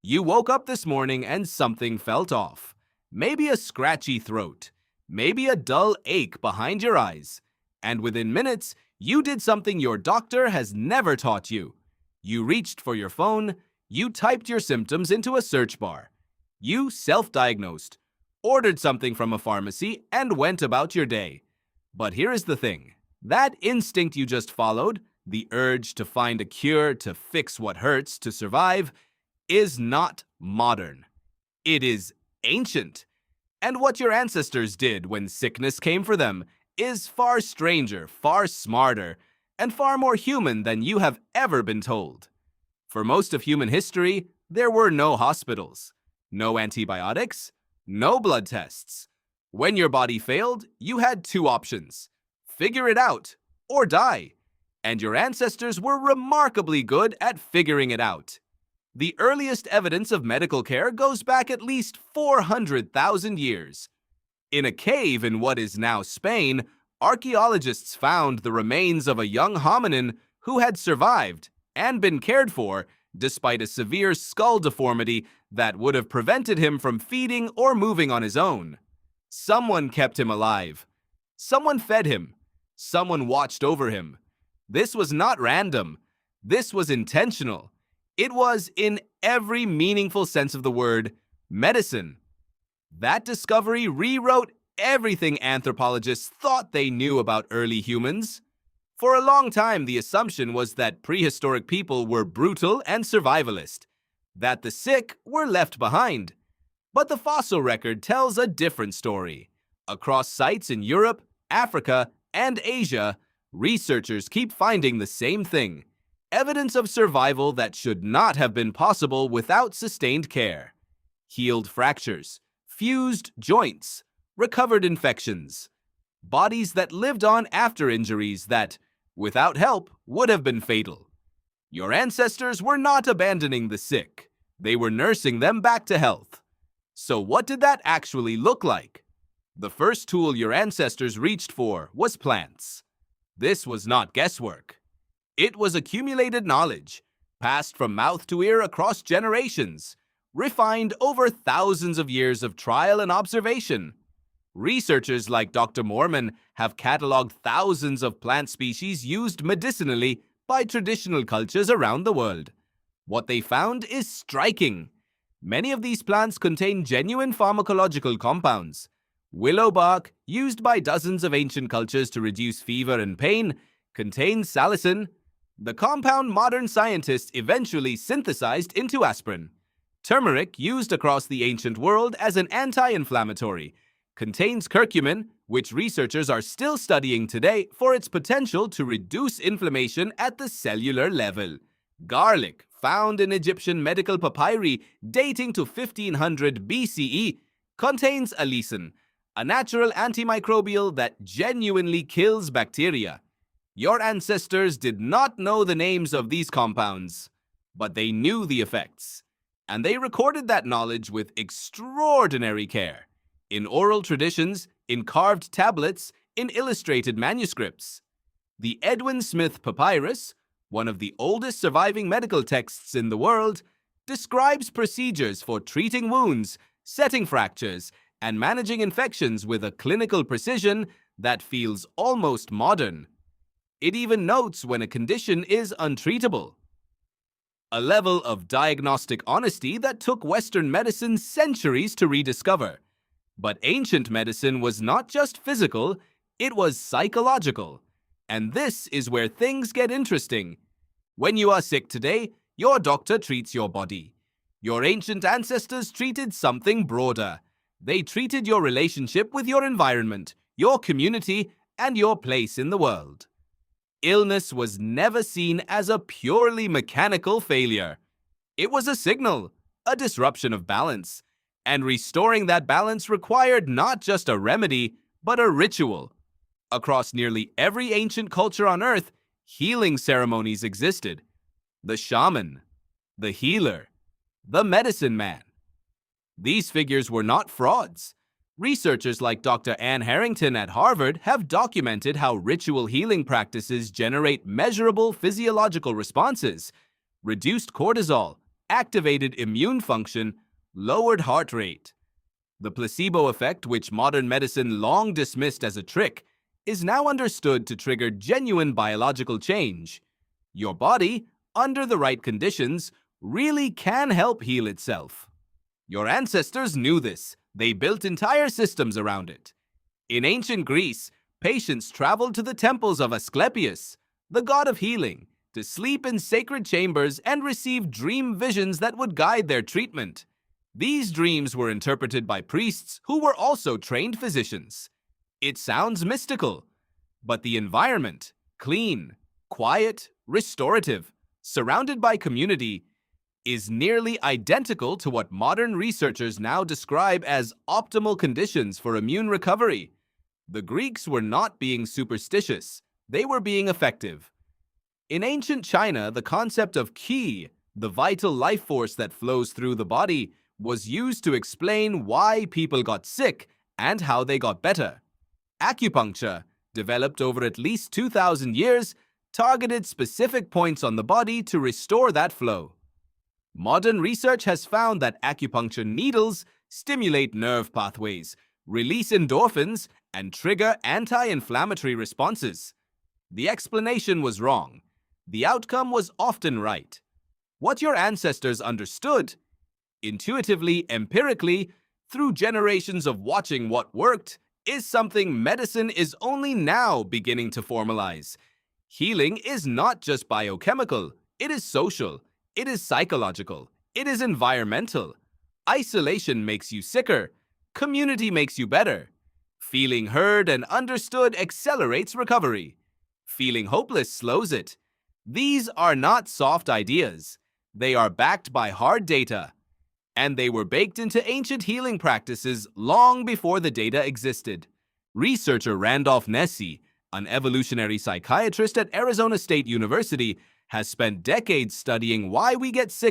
You woke up this morning and something felt off. Maybe a scratchy throat, maybe a dull ache behind your eyes. And within minutes, you did something your doctor has never taught you. You reached for your phone, you typed your symptoms into a search bar. You self-diagnosed, ordered something from a pharmacy, and went about your day. But here is the thing. That instinct you just followed, the urge to find a cure, to fix what hurts, to survive, is not modern. It is ancient. And what your ancestors did when sickness came for them is far stranger, far smarter, and far more human than you have ever been told. For most of human history, there were no hospitals, no antibiotics, no blood tests. When your body failed, you had two options: figure it out or die. And your ancestors were remarkably good at figuring it out. The earliest evidence of medical care goes back at least 400,000 years. In a cave in what is now Spain, archaeologists found the remains of a young hominin who had survived and been cared for despite a severe skull deformity that would have prevented him from feeding or moving on his own. Someone kept him alive. Someone fed him. Someone watched over him. This was not random. This was intentional. It was, in every meaningful sense of the word, medicine. That discovery rewrote everything anthropologists thought they knew about early humans. For a long time, the assumption was that prehistoric people were brutal and survivalist, that the sick were left behind. But the fossil record tells a different story. Across sites in Europe, Africa, and Asia, researchers keep finding the same thing: evidence of survival that should not have been possible without sustained care. Healed fractures, fused joints, recovered infections. Bodies that lived on after injuries that, without help, would have been fatal. Your ancestors were not abandoning the sick. They were nursing them back to health. So what did that actually look like? The first tool your ancestors reached for was plants. This was not guesswork. It was accumulated knowledge, passed from mouth to ear across generations, refined over thousands of years of trial and observation. Researchers like Dr. Mormon have cataloged thousands of plant species used medicinally by traditional cultures around the world. What they found is striking. Many of these plants contain genuine pharmacological compounds. Willow bark, used by dozens of ancient cultures to reduce fever and pain, contains salicin, the compound modern scientists eventually synthesized into aspirin. Turmeric, used across the ancient world as an anti-inflammatory, contains curcumin, which researchers are still studying today for its potential to reduce inflammation at the cellular level. Garlic, found in Egyptian medical papyri dating to 1500 BCE, contains allicin, a natural antimicrobial that genuinely kills bacteria. Your ancestors did not know the names of these compounds, but they knew the effects, and they recorded that knowledge with extraordinary care, in oral traditions, in carved tablets, in illustrated manuscripts. The Edwin Smith Papyrus, one of the oldest surviving medical texts in the world, describes procedures for treating wounds, setting fractures, and managing infections with a clinical precision that feels almost modern. It even notes when a condition is untreatable. A level of diagnostic honesty that took Western medicine centuries to rediscover. But ancient medicine was not just physical, it was psychological. And this is where things get interesting. When you are sick today, your doctor treats your body. Your ancient ancestors treated something broader. They treated your relationship with your environment, your community, and your place in the world. Illness was never seen as a purely mechanical failure. It was a signal, a disruption of balance. And restoring that balance required not just a remedy, but a ritual. Across nearly every ancient culture on Earth, healing ceremonies existed. The shaman, the healer, the medicine man. These figures were not frauds. Researchers like Dr. Ann Harrington at Harvard have documented how ritual healing practices generate measurable physiological responses: reduced cortisol, activated immune function, lowered heart rate. The placebo effect, which modern medicine long dismissed as a trick, is now understood to trigger genuine biological change. Your body, under the right conditions, really can help heal itself. Your ancestors knew this. They built entire systems around it. In ancient Greece, patients traveled to the temples of Asclepius, the god of healing, to sleep in sacred chambers and receive dream visions that would guide their treatment. These dreams were interpreted by priests who were also trained physicians. It sounds mystical, but the environment, clean, quiet, restorative, surrounded by community, is nearly identical to what modern researchers now describe as optimal conditions for immune recovery. The Greeks were not being superstitious, they were being effective. In ancient China, the concept of qi, the vital life force that flows through the body, was used to explain why people got sick and how they got better. Acupuncture, developed over at least 2,000 years, targeted specific points on the body to restore that flow. Modern research has found that acupuncture needles stimulate nerve pathways, release endorphins, and trigger anti-inflammatory responses. The explanation was wrong. The outcome was often right. What your ancestors understood, intuitively, empirically, through generations of watching what worked, is something medicine is only now beginning to formalize. Healing is not just biochemical, it is social, it is psychological, it is environmental. Isolation makes you sicker, community makes you better. Feeling heard and understood accelerates recovery. Feeling hopeless slows it. These are not soft ideas. They are backed by hard data. And they were baked into ancient healing practices long before the data existed. Researcher Randolph Nesse, an evolutionary psychiatrist at Arizona State University, has spent decades studying why we get sick